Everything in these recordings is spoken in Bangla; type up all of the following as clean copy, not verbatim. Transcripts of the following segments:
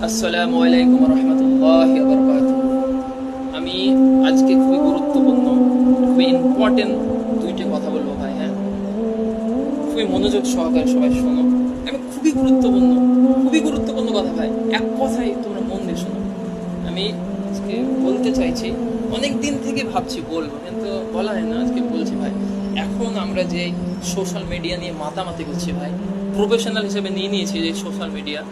আসসালামু আলাইকুম রহমতুল্লাহি ওয়া বারাকাতুহু। আমি আজকে খুবই গুরুত্বপূর্ণ, খুবই ইম্পর্টেন্ট দুইটা কথা বলবো ভাই। হ্যাঁ, খুবই মনোযোগ সহকারে সবাই শোনো। আমি খুবই গুরুত্বপূর্ণ কথা ভাই। এক কথাই তোমরা মন দিয়ে শোনো। আমি আজকে বলতে চাইছি, অনেক দিন থেকে ভাবছি বলবো, কিন্তু বলা হয় না। আজকে বলছি ভাই। এখন আমরা যে সোশ্যাল মিডিয়া নিয়ে মাতামাতি করছি ভাই, প্রফেশনাল হিসেবে নিয়ে নিয়েছি যে সোশ্যাল মিডিয়া,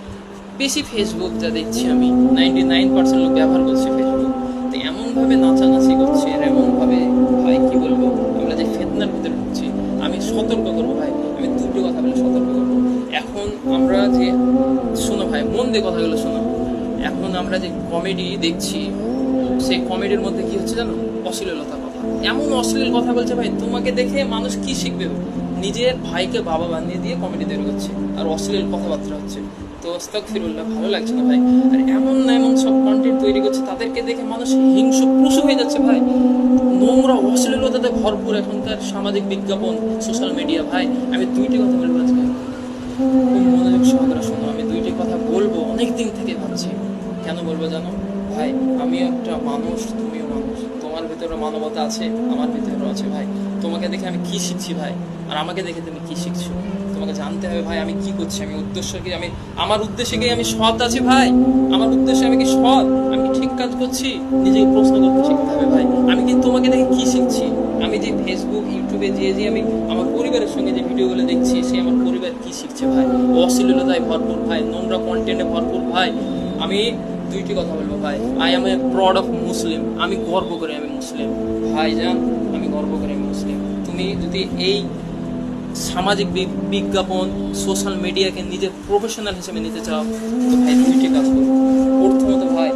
বেশি ফেসবুক যা দেখছি আমি 99% লোক ব্যবহার করছে ফেসবুক। তো এমনভাবে নাচানাচি করছে আর এমনভাবে ভাই কি বলবো, আমরা যে ফেতনার ভিতরে ঢুকছি। আমি সতর্ক করবো ভাই, আমি দুটো কথা বলে সতর্ক করবো। এখন আমরা যে, শোনো ভাই, মন দিয়ে কথাগুলো শোনো। এখন আমরা যে কমেডি দেখছি, সেই কমেডির মধ্যে কি হচ্ছে জানো? অশ্লীলতা কথা, এমন অশ্লীল কথা বলছে ভাই, তোমাকে দেখে মানুষ কি শিখবে? নিজের ভাইকে বাবা বানিয়ে দিয়ে কমেডি তৈরি করছে আর অশ্লীল কথাবার্তা হচ্ছে। তো আস্তাগফিরুল্লাহ, ভালো লাগছে না ভাই। আর এমন সব কন্টেন্ট তৈরি করছে, তাদেরকে দেখে মানুষ হিংস্র পশু হয়ে যাচ্ছে ভাই। নোংরা অশ্লীলতাতে ভরপুর এখনকার সামাজিক বিজ্ঞাপন, সোশ্যাল মিডিয়া ভাই। আমি দুইটি কথা বলবো আজকে, খুব মনোযোগ সহকারে শোনো। আমি দুইটি কথা বলবো, অনেক দিন থেকে ভাবছি। কেন বলবো জানো ভাই? আমিও একটা মানুষ, তুমিও মানুষ। তোমার ভিতরে মানবতা আছে, আমার ভিতরেও আছে ভাই। তোমাকে দেখে আমি কি শিখছি ভাই, আর আমাকে দেখে তুমি কি শিখছো? তোমাকে জানতে হবে ভাই আমি কি করছি, আমি উদ্দেশ্য কি, আমি আমার উদ্দেশ্যে কি আমি সৎ আছি ভাই? আমার উদ্দেশ্যে আমি কি সৎ? আমি কি ঠিক কাজ করছি? নিজেকে প্রশ্ন করতে শিখতে হবে ভাই। আমি কি তোমাকে দেখে কি শিখছি? আমি যে ফেসবুক, ইউটিউবে যে আমি আমার পরিবারের সঙ্গে যে ভিডিওগুলো দেখছি, সে আমার পরিবার কি শিখছে ভাই? অশ্লীলতায় ভরপুর ভাই, নোংরা কন্টেন্টে ভরপুর ভাই। আমি দুইটি কথা বলবো ভাই। I M A prod of Muslim. আমি গর্ব করি আমি মুসলিম ভাই জান, আমি গর্ব করি আমি মুসলিম। তুমি যদি এই সামাজিক বিজ্ঞাপন, সোশ্যাল মিডিয়াকে নিজের প্রফেশনাল হিসেবে নিতে চাও, তো ভাই দুইটি কাজ করো। প্রথমত ভাই,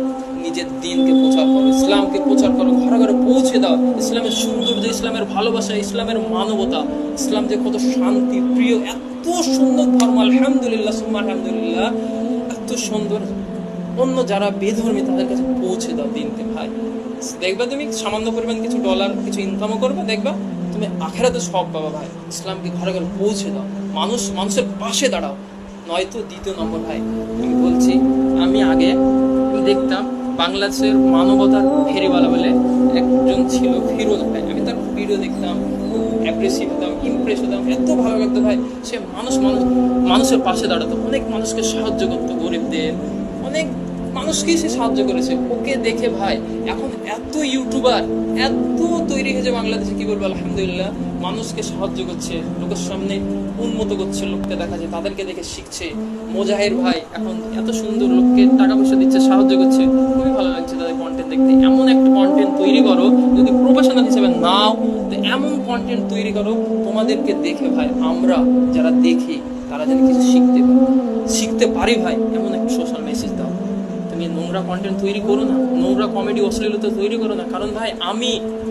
নিজের দিনকে প্রচার করো, ইসলামকে প্রচার করো, ঘরে ঘরে পৌঁছে দাও। ইসলামের সৌন্দর্য, ইসলামের ভালোবাসা, ইসলামের মানবতা, ইসলাম যে কত শান্তি প্রিয়, এত সুন্দর ধর্ম, আলহামদুলিল্লাহ সুম্মা আলহামদুলিল্লাহ, এত সুন্দর। অন্য যারা বেধর্মী তাদের কাছে পৌঁছে দাও দিনকে ভাই। দেখবা তুমি সামান্য পরিমাণ কিছু ডলার, কিছু ইনকামও করবে, দেখবা তুমি আখেরাতে সব পাবা ভাই। ইসলামকে ঘরে ঘরে পৌঁছে দাও, মানুষের পাশে দাঁড়াও। নয়তো দ্বিতীয় নম্বর ভাই, আমি বলছি, আমি আগে দেখতাম বাংলাদেশের মানবতার ফেরিওয়ালা বলে একজন ছিল, ফিরোজ ভাই। আমি তার ভিডিও দেখতাম, খুব অ্যাপ্রিসিয়েট হতাম, ইমপ্রেস হতাম, এত ভালো লাগতো ভাই। সে মানুষের পাশে দাঁড়াতো, অনেক মানুষকে সাহায্য করতো, গরিবদের অনেক মানুষকেই সে সাহায্য করেছে। ওকে দেখে ভাই এখন এত ইউটিউবার এত তৈরি হয়েছে বাংলাদেশে, কি বলবো, আলহামদুলিল্লাহ। মানুষকে সাহায্য করছে, লোকের সামনে উন্নত করছে, লোককে দেখা যায়, তাদেরকে দেখে শিখছে। মোজাহির ভাই এখন এত সুন্দর লোককে টাকা পয়সা দিচ্ছে, সাহায্য করছে। খুবই ভালো লাগছে তাদের কন্টেন্ট দেখতে। এমন একটা কন্টেন্ট তৈরি করো, যদি প্রফেশনাল হিসেবে নাও, তো এমন কন্টেন্ট তৈরি করো তোমাদেরকে দেখে ভাই আমরা যারা দেখি তারা যেন কিছু শিখতে পারি ভাই। এমন একটা সোশ্যাল মেসেজ দাও। তুমি নোংরা কন্টেন্ট তৈরি করো না, নোংরা কমেডি অশ্লীলতা তৈরি করো না। কারণ ভাই আমি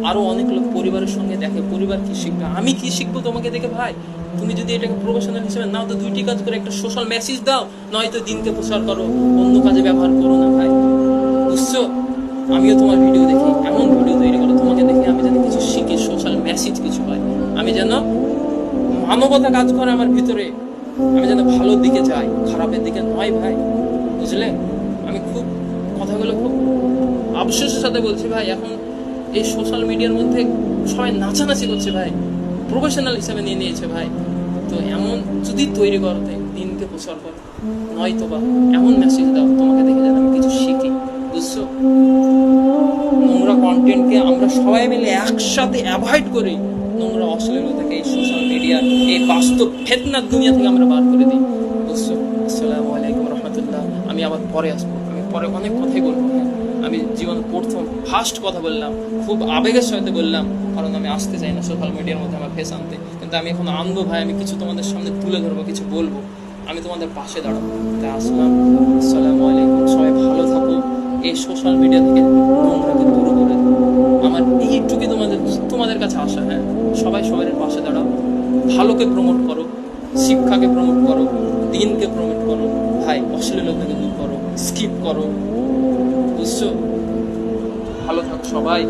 আরো অনেক লোক পরিবারের সঙ্গে দেখে, পরিবার কি শিখবে, আমি কি শিখবো তোমাকে দেখে ভাই? তুমি যদি এটাকে প্রফেশনাল হিসেবে নাও, তো দুইটি কাজ করে, একটা সোশ্যাল মেসেজ দাও, নয়তো দিনকে প্রচার করো, অন্য কাজে ব্যবহার করো না ভাই। বুঝছো? আমিও তোমার ভিডিও দেখি, এমন ভিডিও তৈরি করো তোমাকে দেখে আমি যেন কিছু শিখি, সোশ্যাল মেসেজ কিছু হয়, আমি যেন মানবতা কাজ করে আমার ভিতরে, আমি যেন ভালোর দিকে যাই, খারাপের দিকে নয় ভাই। বুঝলে? আমি কথাগুলো খুব আফসোসের সাথে বলছি ভাই। এখন এই সোশ্যাল মিডিয়ার মধ্যে সবাই নাচানাচি করছে ভাই, প্রফেশনাল হিসাবে নিয়ে নিয়েছে ভাই। তো এমন যদি তৈরি করো, দিনকে প্রচার করো, নয়তো বা এমন মেসেজ দাও তোমাকে দেখে যেন আমি কিছু শিখি। বুঝছো? নোংরা কন্টেন্টকে আমরা সবাই মিলে একসাথে অ্যাভয়েড করি, নোংরা অশ্লীলতাকে এই সোশ্যাল মিডিয়া, এই বাস্তব ফেতনার দুনিয়া থেকে আমরা বার করে দিই। বুঝছো? আসসালামু আলাইকুম রহমতুল্লাহ। আমি আবার পরে আসবো, আমি পরে অনেক কথাই বলবো। আমি জীবনে প্রথম ফার্স্ট কথা বললাম, খুব আবেগের সাথে বললাম, কারণ আমি আসতে চাই না সোশ্যাল মিডিয়ার মধ্যে আমার ফেস আনতে, কিন্তু আমি এখন আনবো ভাই। আমি কিছু তোমাদের সামনে তুলে ধরবো, কিছু বলবো, আমি তোমাদের পাশে দাঁড়াবো। তাই আসলাম। আসসালামু আলাইকুম। সবাই ভালো থাকো, এই সোশ্যাল মিডিয়া থেকে নোংরাকে দূর করে দেবো। আমার এইটুকু তোমাদের কাছে আসা। হ্যাঁ, সবাই সবার পাশে দাঁড়াও, ভালোকে প্রমোট করো, শিক্ষাকে প্রমোট করো, দিনকে প্রমোট করো ভাই, অশ্লীলতাকে দূর করো, স্কিপ করো। বুঝছো? ভালো থাকো সবাই।